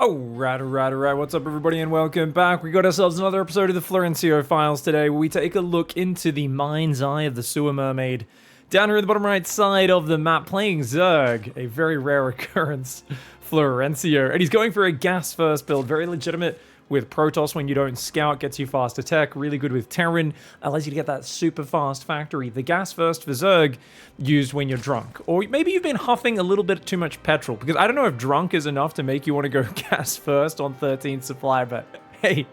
Alright, what's up everybody and welcome back. We got ourselves another episode of the Florencio Files today where we take a look into the mind's eye of the sewer mermaid. Down here at the bottom right side of the map playing Zerg, a very rare occurrence, Florencio. And he's going for a gas first build, very legitimate with Protoss when you don't scout, gets you faster tech, really good with Terran, allows you to get that super fast factory. The gas first for Zerg, used when you're drunk. Or maybe you've been huffing a little bit too much petrol, because I don't know if drunk is enough to make you want to go gas first on 13 supply, but hey,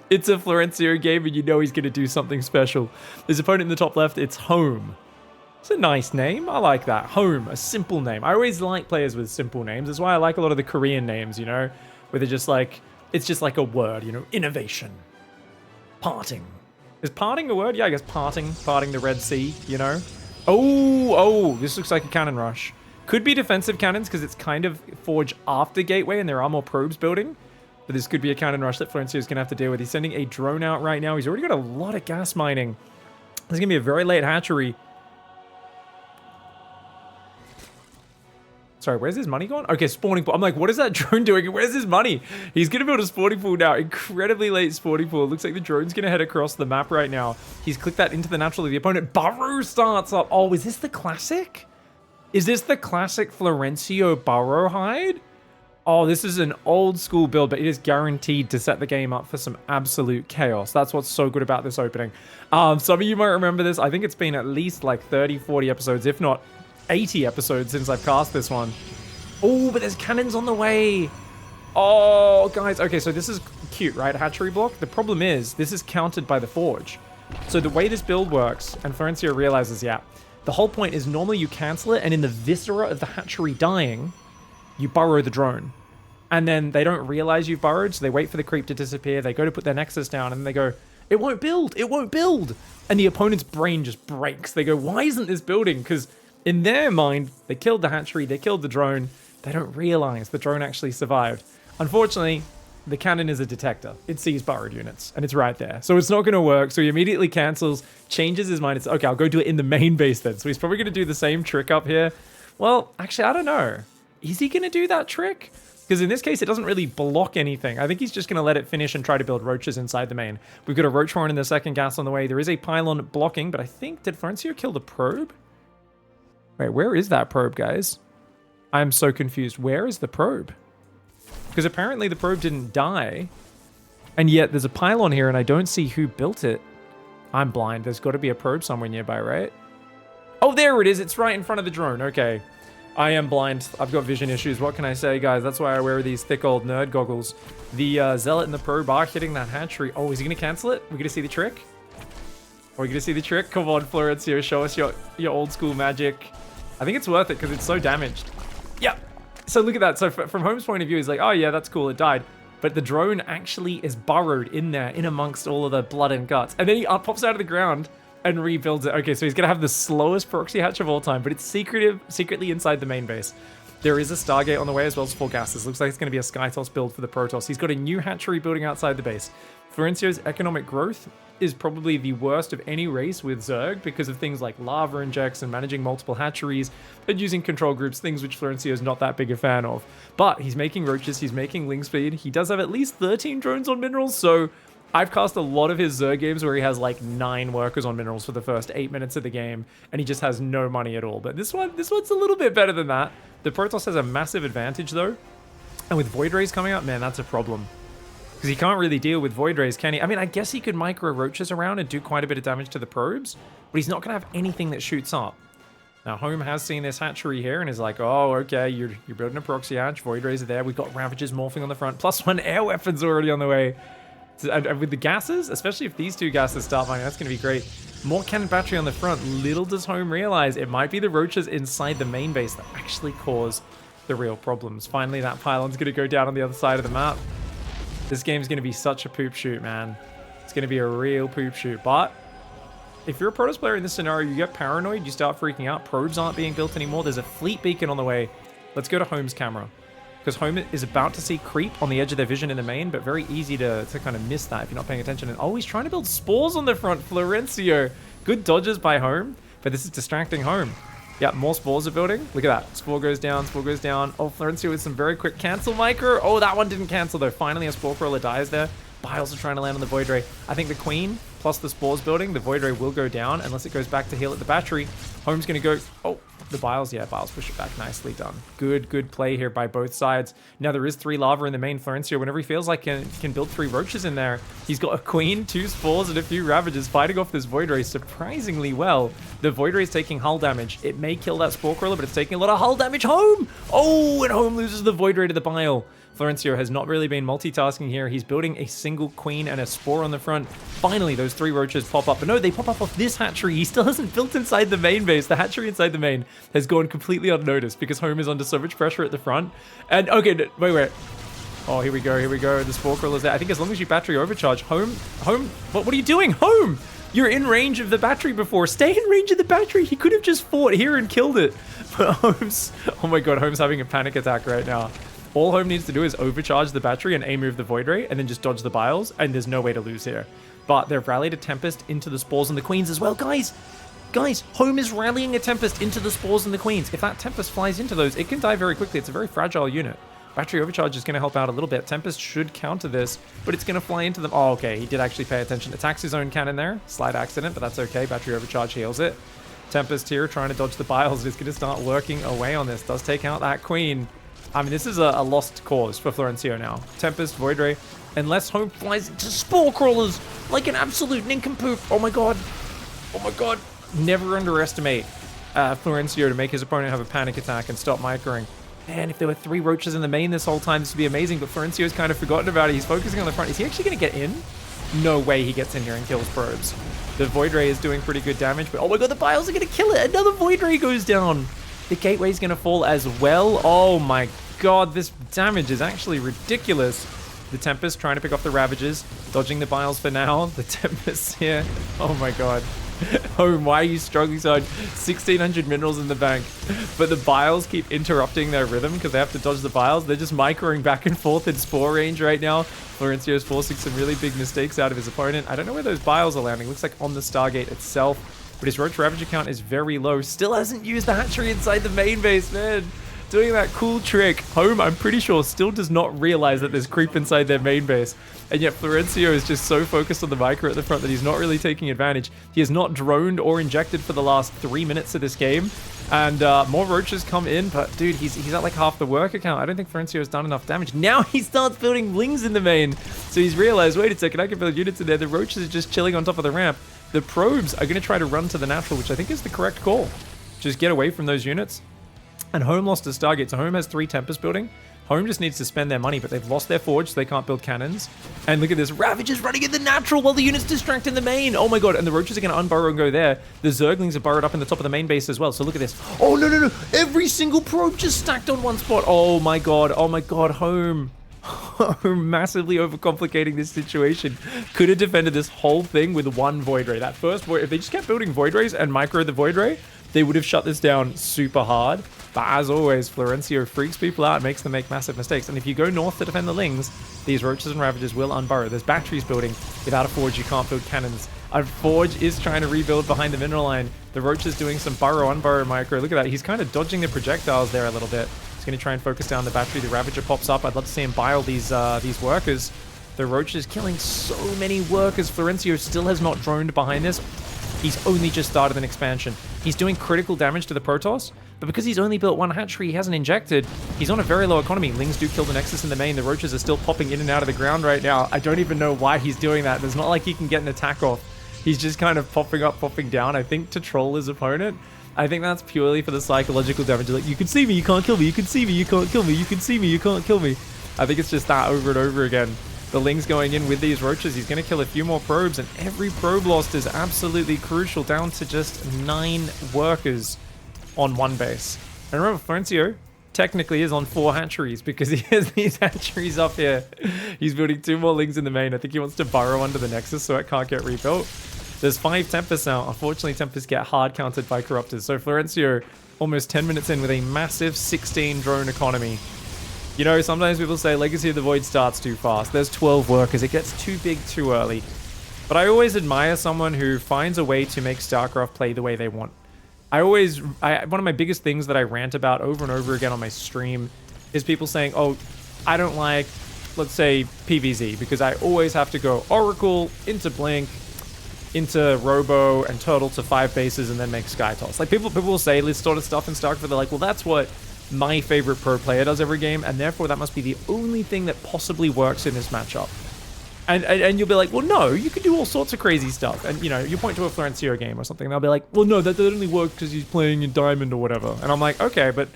it's a Florencio game and you know he's going to do something special. His opponent in the top left, it's Home. It's a nice name. I like that. Home, a simple name. I always like players with simple names. That's why I like a lot of the Korean names, you know, where they're just like, it's just like a word, you know, innovation. Parting. Is parting a word? Yeah, I guess parting the Red Sea, you know. Oh, this looks like a cannon rush. Could be defensive cannons because it's kind of forged after Gateway and there are more probes building. But this could be a cannon rush that Florencio is going to have to deal with. He's sending a drone out right now. He's already got a lot of gas mining. There's going to be a very late hatchery. Sorry, where's his money gone? Okay, spawning pool. I'm like, what is that drone doing? Where's his money? He's going to build a spawning pool now. Incredibly late spawning pool. Looks like the drone's going to head across the map right now. He's clicked that into the natural of the opponent. Burrow starts up. Oh, is this the classic? Is this the classic Florencio burrow hide? Oh, this is an old school build, but it is guaranteed to set the game up for some absolute chaos. That's what's so good about this opening. Some of you might remember this. I think it's been at least like 30, 40 episodes, if not 80 episodes since I've cast this one. Oh, but there's cannons on the way. Oh, guys. Okay, so this is cute, right? Hatchery block. The problem is this is countered by the forge. So the way this build works, and Florencio realizes, yeah, the whole point is normally you cancel it, and in the viscera of the hatchery dying, you burrow the drone. And then they don't realize you've burrowed, so they wait for the creep to disappear. They go to put their Nexus down, and they go, it won't build. It won't build. And the opponent's brain just breaks. They go, why isn't this building? Because in their mind, they killed the hatchery, they killed the drone. They don't realize the drone actually survived. Unfortunately, the cannon is a detector. It sees burrowed units, and it's right there. So it's not going to work. So he immediately cancels, changes his mind. It's, okay, I'll go do it in the main base then. So he's probably going to do the same trick up here. Well, actually, I don't know. Is he going to do that trick? Because in this case, it doesn't really block anything. I think he's just going to let it finish and try to build roaches inside the main. We've got a roach horn in the second gas on the way. There is a pylon blocking, but I think, did Florencio kill the probe? Wait, where is that probe, guys? I'm so confused. Where is the probe? Because apparently the probe didn't die. And yet there's a pylon here and I don't see who built it. I'm blind. There's got to be a probe somewhere nearby, right? Oh, there it is. It's right in front of the drone. Okay. I am blind. I've got vision issues. What can I say, guys? That's why I wear these thick old nerd goggles. The zealot and the probe are hitting that hatchery. Oh, is he going to cancel it? We're going to see the trick? Are we going to see the trick? Come on, Florencio. Show us your old school magic. I think it's worth it because it's so damaged. Yeah. So look at that. So from Home's point of view, he's like, oh yeah, that's cool. It died. But the drone actually is burrowed in there, in amongst all of the blood and guts. And then he pops out of the ground and rebuilds it. Okay, so he's going to have the slowest proxy hatch of all time, but it's secretly inside the main base. There is a Stargate on the way as well as 4 gases. Looks like it's going to be a Skytoss build for the Protoss. He's got a new hatchery building outside the base. Florencio's economic growth is probably the worst of any race with Zerg because of things like lava injects and managing multiple hatcheries and using control groups, things which Florencio is not that big a fan of. But he's making roaches, he's making ling speed. He does have at least 13 drones on minerals, so I've cast a lot of his Zerg games where he has like 9 workers on minerals for the first 8 minutes of the game, and he just has no money at all. But this one's a little bit better than that. The Protoss has a massive advantage though, and with Void Rays coming up, man, that's a problem. Because he can't really deal with Void Rays, can he? I mean, I guess he could micro roaches around and do quite a bit of damage to the probes, but he's not going to have anything that shoots up. Now, Home has seen this hatchery here and is like, oh, okay, you're building a proxy hatch. Void Rays are there. We've got Ravages morphing on the front. +1 air weapons already on the way. And with the gases, especially if these 2 gases start firing, that's going to be great. More cannon battery on the front. Little does Home realize it might be the roaches inside the main base that actually cause the real problems. Finally, that pylon's going to go down on the other side of the map. This game's going to be such a poop shoot, man. It's going to be a real poop shoot. But if you're a Protoss player in this scenario, you get paranoid, you start freaking out. Probes aren't being built anymore. There's a fleet beacon on the way. Let's go to Home's camera. Because Home is about to see creep on the edge of their vision in the main, but very easy to kind of miss that if you're not paying attention. And oh, he's trying to build spores on the front. Florencio. Good dodges by Home, but this is distracting Home. Yeah, more spores are building. Look at that. Spore goes down, spore goes down. Oh, Florencio with some very quick cancel micro. Oh, that one didn't cancel though. Finally, a spore crawler dies there. Biles are trying to land on the Void Ray. I think the Queen plus the spores building, the Void Ray will go down unless it goes back to heal at the battery. Home's going to go... Oh, the Biles. Yeah, Biles push it back. Nicely done. Good play here by both sides. Now, there is 3 lava in the main. Florencio, whenever he feels like can build 3 roaches in there. He's got a Queen, 2 spores, and a few Ravages fighting off this Void Ray surprisingly well. The Void Ray is taking hull damage. It may kill that Spore Crawler, but it's taking a lot of hull damage. Home! Oh, and Home loses the Void Ray to the Bile. Florencio has not really been multitasking here. He's building a single Queen and a Spore on the front. Finally, those 3 roaches pop up. But no, they pop up off this hatchery. He still hasn't built inside the main base. The hatchery inside the main has gone completely unnoticed because Home is under so much pressure at the front. And, okay, wait. Oh, here we go. The Spore Crawler's there. I think as long as you battery overcharge, Home, what are you doing? Home! You're in range of the battery before. Stay in range of the battery. He could have just fought here and killed it. But Home's... Oh my god, Home's having a panic attack right now. All Home needs to do is overcharge the battery and A-move the Void Ray and then just dodge the Biles, and there's no way to lose here. But they've rallied a Tempest into the Spores and the Queens as well. Guys, Home is rallying a Tempest into the Spores and the Queens. If that Tempest flies into those, it can die very quickly. It's a very fragile unit. Battery overcharge is going to help out a little bit. Tempest should counter this, but it's going to fly into them. Oh, okay. He did actually pay attention. Attacks his own cannon there. Slight accident, but that's okay. Battery overcharge heals it. Tempest here trying to dodge the Biles. It's going to start working away on this. Does take out that Queen. I mean, this is a lost cause for Florencio now. Tempest, Void Ray, unless Home flies into Spore Crawlers like an absolute nincompoop. Oh my god. Never underestimate Florencio to make his opponent have a panic attack and stop microing. Man, if there were 3 roaches in the main this whole time, this would be amazing, but Florencio's kind of forgotten about it. He's focusing on the front. Is he actually going to get in? No way he gets in here and kills probes. The Void Ray is doing pretty good damage, but oh my god, the Biles are going to kill it. Another Void Ray goes down. The Gateway's going to fall as well. Oh my god, this damage is actually ridiculous. The Tempest trying to pick off the Ravages, dodging the Biles for now. The Tempest here. Oh my god. Home, why are you struggling so hard? 1,600 minerals in the bank. But the Biles keep interrupting their rhythm because they have to dodge the Biles. They're just microing back and forth in Spore range right now. Florencio's forcing some really big mistakes out of his opponent. I don't know where those Biles are landing. Looks like on the Stargate itself. But his Roach Ravager count is very low. Still hasn't used the hatchery inside the main base, man. Doing that cool trick. Home, I'm pretty sure, still does not realize that there's creep inside their main base. And yet Florencio is just so focused on the micro at the front that he's not really taking advantage. He has not droned or injected for the last 3 minutes of this game. And more roaches come in, but dude, he's at like half the worker count. I don't think Florencio has done enough damage. Now he starts building Lings in the main. So he's realized, wait a second, I can build units in there. The roaches are just chilling on top of the ramp. The probes are going to try to run to the natural, which I think is the correct call. Just get away from those units. And Home lost his Stargate, so Home has 3 Tempest building. Home just needs to spend their money, but they've lost their Forge, so they can't build cannons. And look at this, Ravage is running in the natural while the unit's distracting the main. Oh my god, and the Roaches are going to unburrow and go there. The Zerglings are burrowed up in the top of the main base as well, so look at this. Oh no, every single probe just stacked on one spot. Oh my god, Home. Massively overcomplicating this situation. Could have defended this whole thing with 1 Void Ray. That first Void, if they just kept building Void Rays and micro the Void Ray, they would have shut this down super hard. But as always, Florencio freaks people out and makes them make massive mistakes. And if you go north to defend the Lings, these Roaches and Ravages will unburrow. There's batteries building. Without a Forge, you can't build cannons. A Forge is trying to rebuild behind the mineral line. The Roach is doing some unburrow micro. Look at that. He's kind of dodging the projectiles there a little bit. He's going to try and focus down the battery. The Ravager pops up. I'd love to see him bile these workers. The Roach is killing so many workers. Florencio still has not droned behind this. He's only just started an expansion. He's doing critical damage to the Protoss, but because he's only built 1 hatchery, he hasn't injected. He's on a very low economy. Lings do kill the Nexus in the main. The Roaches are still popping in and out of the ground right now. I don't even know why he's doing that. It's not like he can get an attack off. He's just kind of popping up, popping down, I think, to troll his opponent. I think that's purely for the psychological damage. Like, you can see me, you can't kill me. You can see me, you can't kill me. You can see me, you can't kill me. I think it's just that over and over again. The Ling's going in with these Roaches. He's going to kill a few more probes, and every probe lost is absolutely crucial, down to just 9 workers on 1 base. And remember, Florencio technically is on 4 hatcheries because he has these hatcheries up here. He's building 2 more Lings in the main. I think he wants to burrow under the Nexus so it can't get rebuilt. There's 5 Tempests now. Unfortunately, Tempests get hard countered by Corruptors. So Florencio, almost 10 minutes in with a massive 16 drone economy. You know, sometimes people say Legacy of the Void starts too fast. There's 12 workers. It gets too big too early. But I always admire someone who finds a way to make StarCraft play the way they want. one of my biggest things that I rant about over and over again on my stream is people saying, oh, I don't like, let's say, PvZ, because I always have to go Oracle into Blink, into Robo and Turtle to 5 bases and then make Sky Toss. Like, people will say this sort of stuff in StarCraft, but they're like, well, that's what my favorite pro player does every game, and therefore that must be the only thing that possibly works in this matchup. And you'll be like, well, no, you can do all sorts of crazy stuff. And, you know, you point to a Florencio game or something, and they'll be like, well, no, that only works because he's playing in Diamond or whatever. And I'm like, okay, but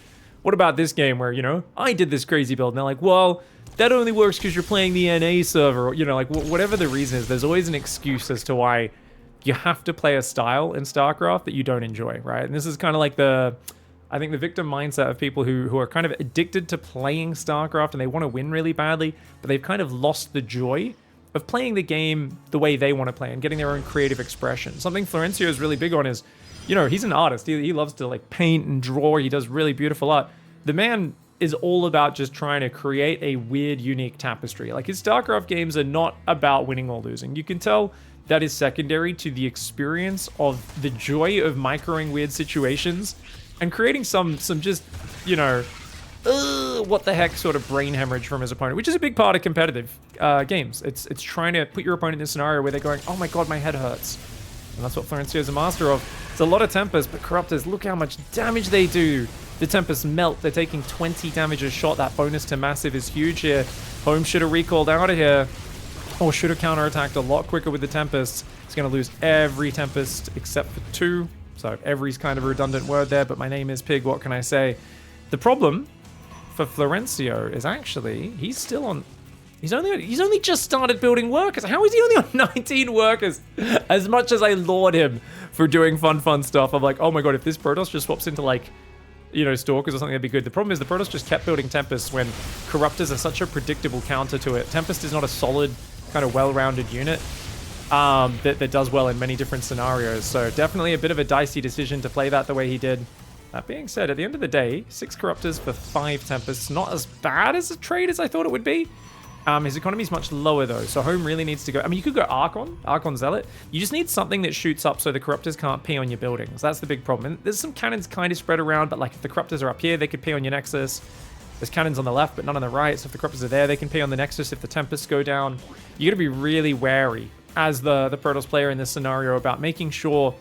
what about this game where, you know, I did this crazy build? And they're like, well, that only works because you're playing the NA server. Or, you know, like, whatever the reason is, there's always an excuse as to why you have to play a style in StarCraft that you don't enjoy, right? And this is kind of like I think the victim mindset of people who are kind of addicted to playing StarCraft and they want to win really badly, but they've kind of lost the joy of playing the game the way they want to play and getting their own creative expression. Something Florencio is really big on is, you know, he's an artist. He loves to like paint and draw. He does really beautiful art. The man is all about just trying to create a weird, unique tapestry. Like, his StarCraft games are not about winning or losing. You can tell that is secondary to the experience of the joy of microing weird situations and creating some just, you know, what the heck sort of brain hemorrhage from his opponent, which is a big part of competitive games. It's trying to put your opponent in a scenario where they're going, oh my god, my head hurts. And that's what Florencio is a master of. It's a lot of Tempest, but Corruptors, look how much damage they do. The Tempests melt. They're taking 20 damage a shot. That bonus to massive is huge here. Home should have recalled out of here, or should have counterattacked a lot quicker with the Tempests. He's going to lose every Tempest except for 2. So every's kind of a redundant word there, but my name is Pig. What can I say? The problem for Florencio is actually he's only just started building workers. How is he only on 19 workers? As much as I laud him for doing fun stuff, I'm like, oh my god, if this Protoss just swaps into, like, you know, Stalkers or something, that'd be good. The problem is the Protoss just kept building Tempests when Corruptors are such a predictable counter to it. Tempest is not a solid, kind of well-rounded unit that does well in many different scenarios. So definitely a bit of a dicey decision to play that the way he did. That being said, at the end of the day, 6 Corruptors for 5 Tempests, not as bad as a trade as I thought it would be. His economy is much lower though, so Home really needs to go. I mean, you could go Archon Zealot. You just need something that shoots up so the Corruptors can't pee on your buildings. That's the big problem. And there's some cannons kind of spread around, but like if the Corruptors are up here, they could pee on your Nexus. There's cannons on the left, but none on the right. So if the Corruptors are there, they can pee on the Nexus if the Tempests go down. You got to be really wary as the Protoss player in this scenario about making sure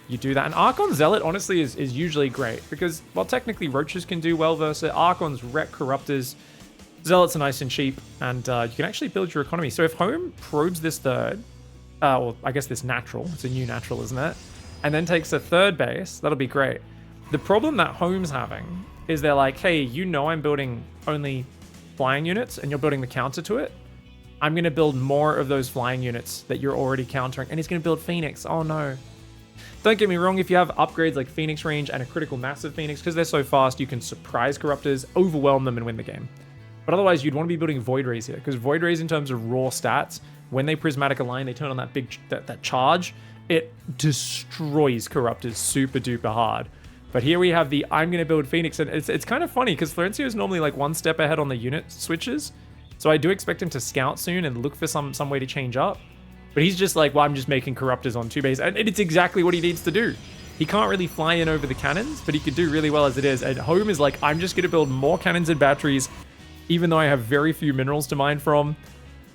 you do that. And Archon Zealot, honestly, is usually great because, well, technically Roaches can do well versus it. Archons wreck Corruptors. Zealots are nice and cheap, and you can actually build your economy. So if Home probes this third, or I guess this natural, it's a new natural, isn't it? And then takes a third base, that'll be great. The problem that Home's having is they're like, hey, you know I'm building only flying units, and you're building the counter to it. I'm going to build more of those flying units that you're already countering, and he's going to build Phoenix. Oh no. Don't get me wrong, if you have upgrades like Phoenix range and a critical massive Phoenix, because they're so fast, you can surprise Corruptors, overwhelm them, and win the game. But otherwise, you'd want to be building Void Rays here, because Void Rays, in terms of raw stats, when they prismatic align, they turn on that big that charge, it destroys Corruptors super duper hard. But here we have the I'm going to build Phoenix, and it's kind of funny, because Florencio is normally like one step ahead on the unit switches, so I do expect him to scout soon and look for some way to change up. But he's just like, well, I'm just making Corruptors on 2 base, and it's exactly what he needs to do. He can't really fly in over the cannons, but he could do really well as it is. And Home is like, I'm just going to build more cannons and batteries, even though I have very few minerals to mine from.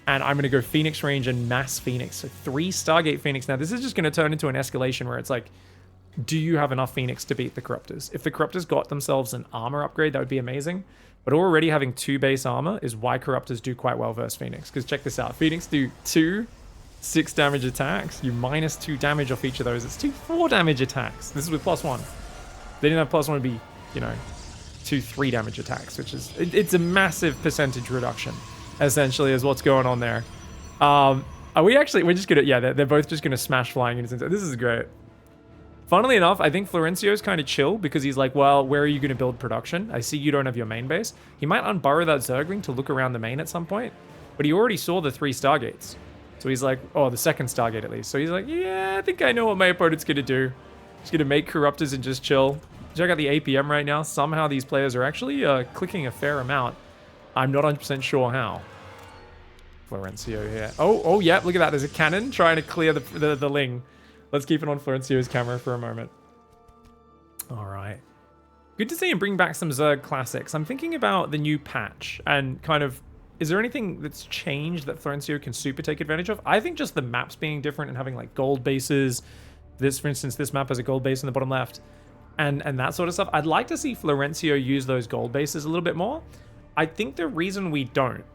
And I'm going to go Phoenix range and mass Phoenix. So 3 Stargate Phoenix. Now, this is just going to turn into an escalation where it's like, do you have enough Phoenix to beat the Corruptors? If the Corruptors got themselves an armor upgrade, that would be amazing. But already having 2 base armor is why Corruptors do quite well versus Phoenix. Because check this out. Phoenix do 2 6 damage attacks. You minus 2 damage off each of those. It's 2 4 damage attacks. This is with +1. They didn't have +1, it'd be, you know, 2 3 damage attacks, which is, it's a massive percentage reduction, essentially, is what's going on there. Are we actually, we're just gonna, yeah, they're both just gonna smash flying units into, this is great. Funnily enough, I think Florencio's kind of chill because he's like, well, where are you going to build production? I see you don't have your main base. He might unburrow that Zergling to look around the main at some point, but he already saw the 3 Stargates. So he's like, oh, the 2nd Stargate at least. So he's like, yeah, I think I know what my opponent's going to do. He's going to make Corruptors and just chill. Check out the APM right now. Somehow these players are actually clicking a fair amount. I'm not 100% sure how. Florencio here. Oh, yeah, look at that. There's a cannon trying to clear the Ling. Let's keep it on Florencio's camera for a moment. All right. Good to see him bring back some Zerg classics. I'm thinking about the new patch and kind of, is there anything that's changed that Florencio can super take advantage of? I think just the maps being different and having like gold bases. This, for instance, this map has a gold base in the bottom left and that sort of stuff. I'd like to see Florencio use those gold bases a little bit more. I think the reason we don't,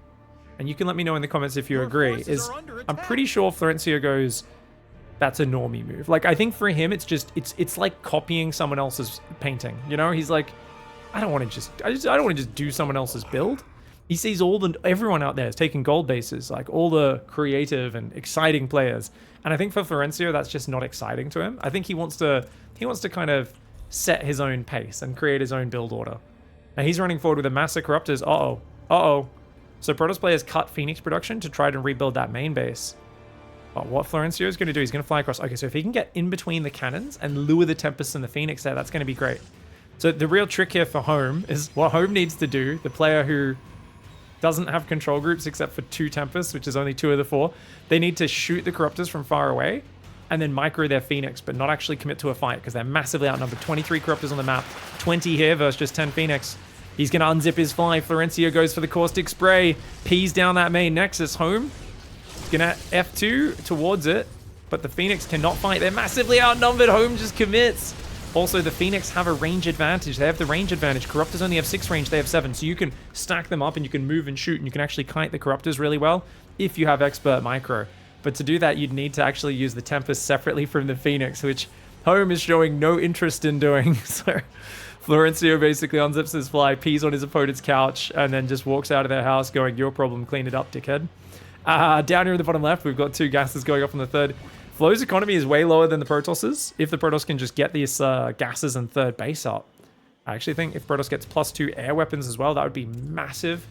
and you can let me know in the comments if you agree, is I'm pretty sure Florencio goes, that's a normie move. Like, I think for him, it's just, it's like copying someone else's painting. You know, he's like, I don't want to just do someone else's build. He sees everyone out there is taking gold bases, like all the creative and exciting players. And I think for Florencio, that's just not exciting to him. I think he wants to kind of set his own pace and create his own build order. And he's running forward with a massive Corruptors. Uh-oh. So Protoss players cut Phoenix production to try to rebuild that main base. But what Florencio is going to do, he's going to fly across. Okay, so if he can get in between the cannons and lure the Tempest and the Phoenix there, that's going to be great. So the real trick here for Home is what Home needs to do, the player who doesn't have control groups except for 2 Tempests, which is only 2 of the 4, they need to shoot the Corruptors from far away and then micro their Phoenix, but not actually commit to a fight because they're massively outnumbered. 23 Corruptors on the map, 20 here versus just 10 Phoenix. He's going to unzip his fly. Florencio goes for the Caustic Spray. Pees down that main Nexus. Home gonna F2 towards it, but the Phoenix cannot fight. They're massively outnumbered. Home just commits. Also, the Phoenix have a range advantage. They have the range advantage. Corruptors only have 6 range. They have 7. So you can stack them up and you can move and shoot and you can actually kite the Corruptors really well if you have expert micro. But to do that, you'd need to actually use the Tempest separately from the Phoenix, which Home is showing no interest in doing. So Florencio basically unzips his fly, pees on his opponent's couch, and then just walks out of their house going, your problem, clean it up, dickhead. Down here in the bottom left, we've got 2 gases going up on the third. Flow's economy is way lower than the Protoss's. If the Protoss can just get these gases and third base up, I actually think if Protoss gets +2 air weapons as well, that would be massive.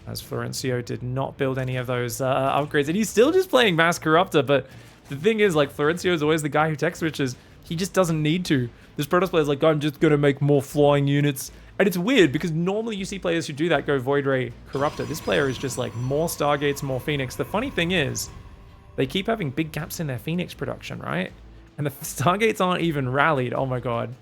As Florencio did not build any of those upgrades. And he's still just playing Mass Corruptor, but the thing is, like, Florencio is always the guy who tech switches. He just doesn't need to. This Protoss player is like, I'm just going to make more flying units. And it's weird because normally you see players who do that go Void Ray Corruptor. This player is just like more Stargates, more Phoenix. The funny thing is, they keep having big gaps in their Phoenix production, right? And the Stargates aren't even rallied. Oh my god.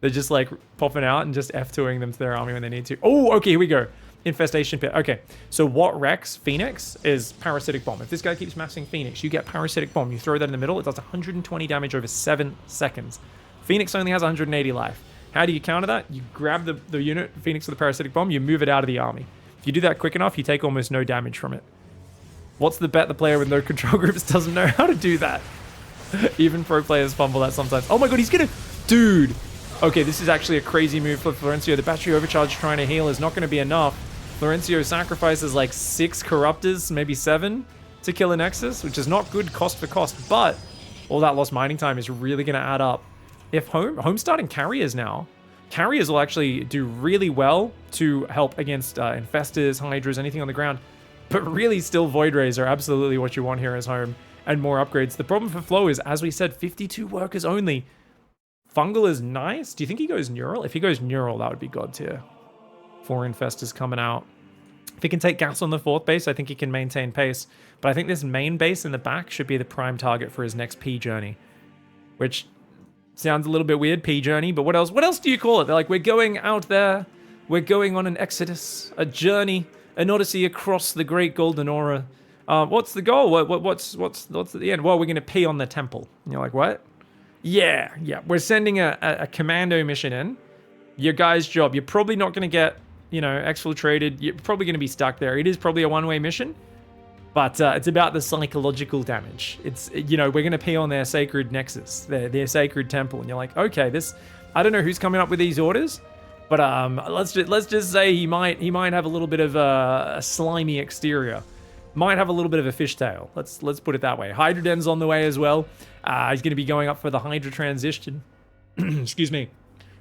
They're just like popping out and just F2ing them to their army when they need to. Oh, okay, here we go. Infestation Pit. Okay, so what wrecks Phoenix is Parasitic Bomb. If this guy keeps massing Phoenix, you get Parasitic Bomb. You throw that in the middle, it does 120 damage over 7 seconds. Phoenix only has 180 life. How do you counter that? You grab the unit, Phoenix with the Parasitic Bomb, you move it out of the army. If you do that quick enough, you take almost no damage from it. What's the bet the player with no control groups doesn't know how to do that? Even pro players fumble that sometimes. Oh my god, he's gonna... Dude! Okay, this is actually a crazy move for Florencio. The battery overcharge trying to heal is not going to be enough. Florencio sacrifices like 6 Corruptors, maybe 7, to kill a Nexus, which is not good cost for cost, but all that lost mining time is really going to add up. If Home's starting Carriers now, Carriers will actually do really well to help against Infestors, Hydras, anything on the ground. But really, still Void Rays are absolutely what you want here as Home, and more upgrades. The problem for Flow is, as we said, 52 workers only. Fungal is nice. Do you think he goes Neural? If he goes Neural, that would be god tier. 4 Infestors coming out. If he can take gas on the 4th base, I think he can maintain pace. But I think this main base in the back should be the prime target for his next P journey. Which sounds a little bit weird, P journey, but what else? What else do you call it? They're like, we're going out there. We're going on an exodus, a journey, an odyssey across the great golden aura. What's the goal? What's at the end? Well, we're going to pee on the temple. And you're like, what? Yeah. We're sending a commando mission in. Your guy's job. You're probably not going to get, exfiltrated. You're probably going to be stuck there. It is probably a one-way mission, but it's about the psychological damage. It's, we're going to pee on their sacred nexus, their sacred temple. And you're like, okay, I don't know who's coming up with these orders, but let's just say he might have a little bit of a slimy exterior. Might have a little bit of a fishtail. Let's put it that way. Hydra Den's on the way as well. He's going to be going up for the Hydra transition. Excuse me.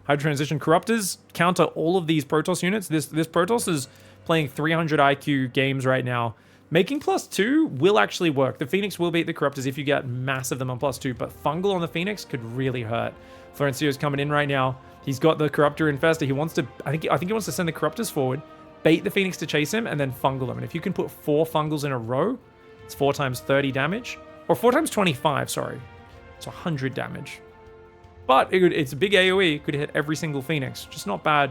Hydra transition. Corruptors counter all of these Protoss units. This Protoss is playing 300 IQ games right now. Making +2 will actually work. The Phoenix will beat the Corruptors if you get mass of them on +2, but Fungal on the Phoenix could really hurt. Florencio's coming in right now. He's got the Corruptor Infestor. He wants to, I think he wants to send the Corruptors forward, bait the Phoenix to chase him, and then Fungal them. And if you can put 4 Fungals in a row, it's 4 times 30 damage. Or 4 times 25, sorry. It's 100 damage. But it's a big AoE, could hit every single Phoenix. Just not bad.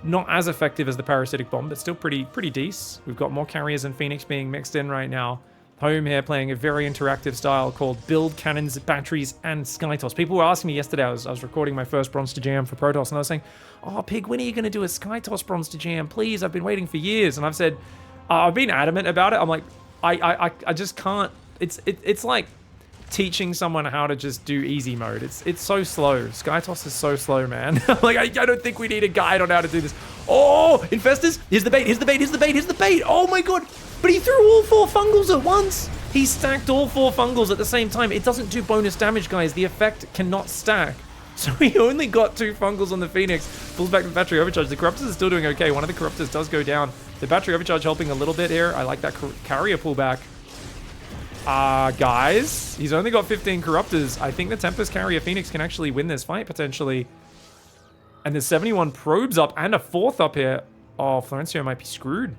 Not as effective as the Parasitic Bomb, but still pretty decent. We've got more carriers and Phoenix being mixed in right now. Home here playing a very interactive style called Build Cannons, Batteries, and Skytoss. People were asking me yesterday, I was recording my first Bronze to Jam for Protoss, and I was saying, oh, Pig, when are you going to do a Skytoss Bronze to Jam? Please, I've been waiting for years. And I've said, I've been adamant about it. I'm like, I just can't. It's like teaching someone how to just do easy mode. It's so slow. Skytoss is so slow, man. Like, I don't think we need a guide on how to do this. Oh, Infestors. Here's the bait. Here's the bait. Here's the bait. Here's the bait. Oh, my God. But he threw all 4 fungals at once. He stacked all 4 fungals at the same time. It doesn't do bonus damage, guys. The effect cannot stack. So he only got 2 fungals on the Phoenix. Pulls back the battery overcharge. The Corruptors are still doing okay. One of the Corruptors does go down. The battery overcharge helping a little bit here. I like that carrier pullback. Guys, he's only got 15 Corruptors. I think the Tempest carrier Phoenix can actually win this fight, potentially. And there's 71 probes up and a 4th up here. Oh, Florencio might be screwed.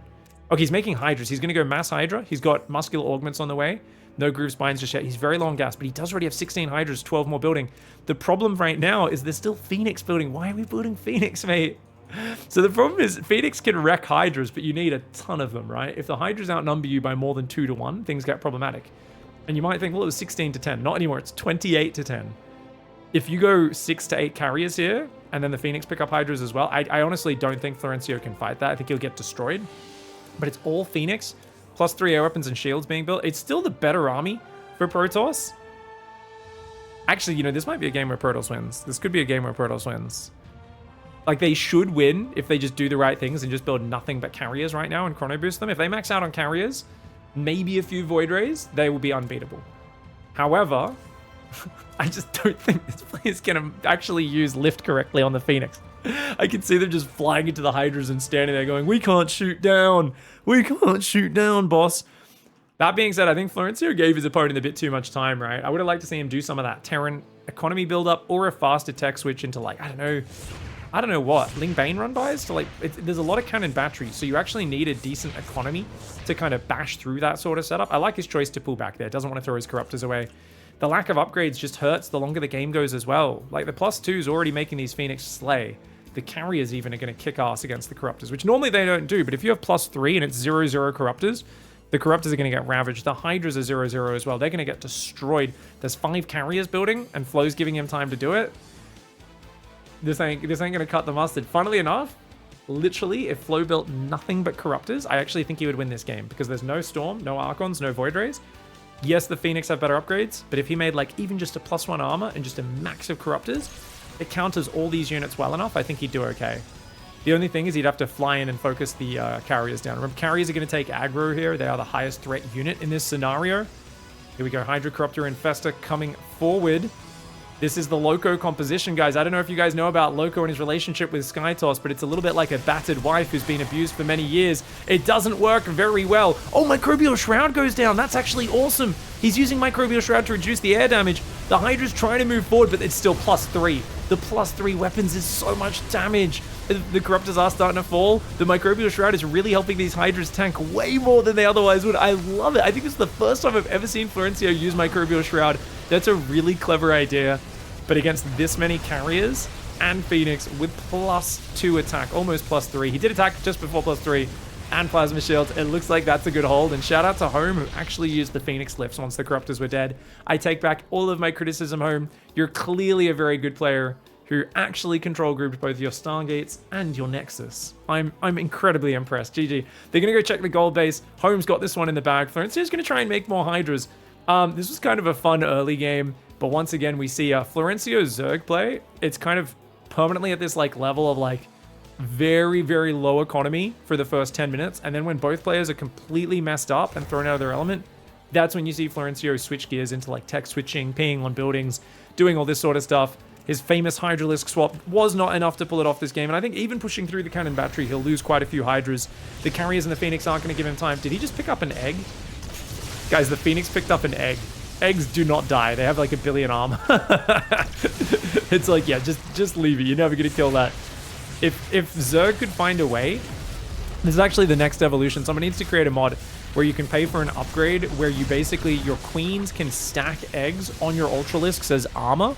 Okay, he's making Hydras. He's going to go Mass Hydra. He's got Muscular Augments on the way. No Groove Spines just yet. He's very low on gas, but he does already have 16 Hydras, 12 more building. The problem right now is there's still Phoenix building. Why are we building Phoenix, mate? So the problem is Phoenix can wreck Hydras, but you need a ton of them, right? If the Hydras outnumber you by more than 2 to 1, things get problematic. And you might think, well, it was 16 to 10. Not anymore. It's 28 to 10. If you go 6 to 8 carriers here, and then the Phoenix pick up Hydras as well, I honestly don't think Florencio can fight that. I think he'll get destroyed. But it's all Phoenix, plus 3 air weapons and shields being built. It's still the better army for Protoss. Actually, you know, this might be a game where Protoss wins. This could be a game where Protoss wins. Like, they should win if they just do the right things and just build nothing but carriers right now and chrono boost them. If they max out on carriers, maybe a few Void Rays, they will be unbeatable. However, I just don't think this player's going to actually use lift correctly on the Phoenix. I can see them just flying into the Hydras and standing there going, we can't shoot down. We can't shoot down, boss. That being said, I think Florencio gave his opponent a bit too much time, right? I would have liked to see him do some of that Terran economy build-up or a faster tech switch into, like, I don't know what, Ling Bane run bys to, like, there's a lot of cannon batteries, so you actually need a decent economy to kind of bash through that sort of setup. I like his choice to pull back there. Doesn't want to throw his Corruptors away. The lack of upgrades just hurts the longer the game goes as well. Like, the +2 is already making these Phoenix slay. The carriers even are going to kick ass against the Corruptors, which normally they don't do, but if you have +3 and it's 0-0 Corruptors, the Corruptors are going to get ravaged. The Hydras are 0-0 as well. They're going to get destroyed. There's 5 carriers building, and Flo's giving him time to do it. This ain't going to cut the mustard. Funnily enough, literally, if Flo built nothing but Corruptors, I actually think he would win this game, because there's no Storm, no Archons, no Void Rays. Yes, the Phoenix have better upgrades, but if he made, like, even just a +1 armor and just a max of Corruptors, it counters all these units well enough, I think he'd do okay. The only thing is he'd have to fly in and focus the carriers down. Remember, carriers are going to take aggro here. They are the highest threat unit in this scenario. Here we go. Hydra, Corruptor, Infestor coming forward. This is the Loco composition, guys. I don't know if you guys know about Loco and his relationship with Skytoss, but it's a little bit like a battered wife who's been abused for many years. It doesn't work very well. Oh, Microbial Shroud goes down. That's actually awesome. He's using Microbial Shroud to reduce the air damage. The Hydra's trying to move forward, but it's still +3. The +3 weapons is so much damage. The Corruptors are starting to fall. The Microbial Shroud is really helping these Hydras tank way more than they otherwise would. I love it. I think it's the first time I've ever seen Florencio use Microbial Shroud. That's a really clever idea. But against this many carriers and Phoenix with +2 attack, almost +3. He did attack just before +3 and Plasma Shields. It looks like that's a good hold. And shout out to Home, who actually used the Phoenix lifts once the Corruptors were dead. I take back all of my criticism, Home. You're clearly a very good player who actually control grouped both your Stargates and your Nexus. I'm incredibly impressed. GG. They're going to go check the gold base. Home's got this one in the bag. Florencio's going to try and make more Hydras. This was kind of a fun early game. But once again, we see Florencio's Zerg play. It's kind of permanently at this like level of like very, very low economy for the first 10 minutes. And then when both players are completely messed up and thrown out of their element, that's when you see Florencio switch gears into like tech switching, pinging on buildings, doing all this sort of stuff. His famous Hydralisk swap was not enough to pull it off this game. And I think even pushing through the cannon battery, he'll lose quite a few Hydras. The carriers and the Phoenix aren't going to give him time. Did he just pick up an egg? Guys, the Phoenix picked up an egg. Eggs do not die. They have like 1 billion armor. It's like, yeah, just leave it. You're never going to kill that. If Zerg could find a way, this is actually the next evolution. Someone needs to create a mod where you can pay for an upgrade where you basically, your queens can stack eggs on your Ultralisks as armor.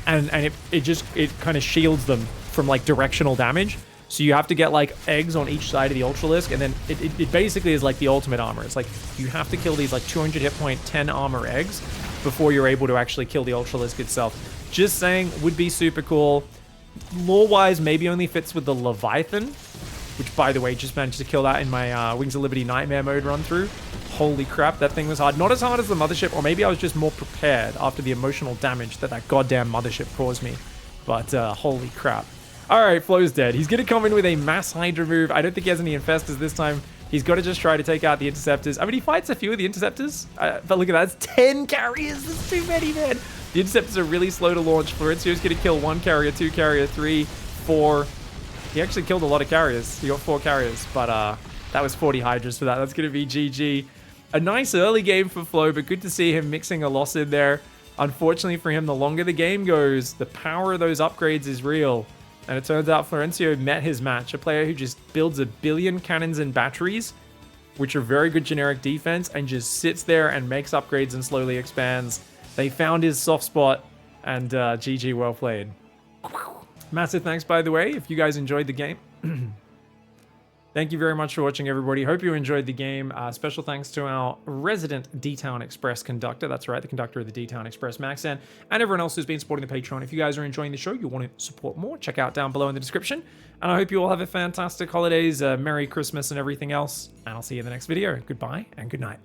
and it kind of shields them from like directional damage. So you have to get like eggs on each side of the Ultralisk, and then it basically is like the ultimate armor. It's like you have to kill these like 200 hit point 10 armor eggs before you're able to actually kill the Ultralisk itself. Just saying, would be super cool. Lore-wise, maybe only fits with the Leviathan, which, by the way, just managed to kill that in my Wings of Liberty Nightmare mode run-through. Holy crap, that thing was hard. Not as hard as the Mothership, or maybe I was just more prepared after the emotional damage that goddamn Mothership caused me. But holy crap. All right, Flo's dead. He's going to come in with a mass Hydra move. I don't think he has any Infestors this time. He's got to just try to take out the Interceptors. I mean, he fights a few of the Interceptors, but look at that. It's 10 carriers. That's too many, man. The Interceptors are really slow to launch. Florencio's going to kill 1 carrier, 2 carrier, 3, 4. He actually killed a lot of carriers. He got 4 carriers, but that was 40 Hydras for that. That's going to be GG. A nice early game for Flo, but good to see him mixing a loss in there. Unfortunately for him, the longer the game goes, the power of those upgrades is real. And it turns out Florencio met his match, a player who just builds a billion cannons and batteries, which are very good generic defense, and just sits there and makes upgrades and slowly expands. They found his soft spot, and GG, well played. Massive thanks, by the way, if you guys enjoyed the game. Thank you very much for watching, everybody. Hope you enjoyed the game. Special thanks to our resident D-Town Express conductor. That's right, the conductor of the D-Town Express, Maxan, and everyone else who's been supporting the Patreon. If you guys are enjoying the show, you want to support more, check out down below in the description. And I hope you all have a fantastic holidays, Merry Christmas and everything else. And I'll see you in the next video. Goodbye and good night.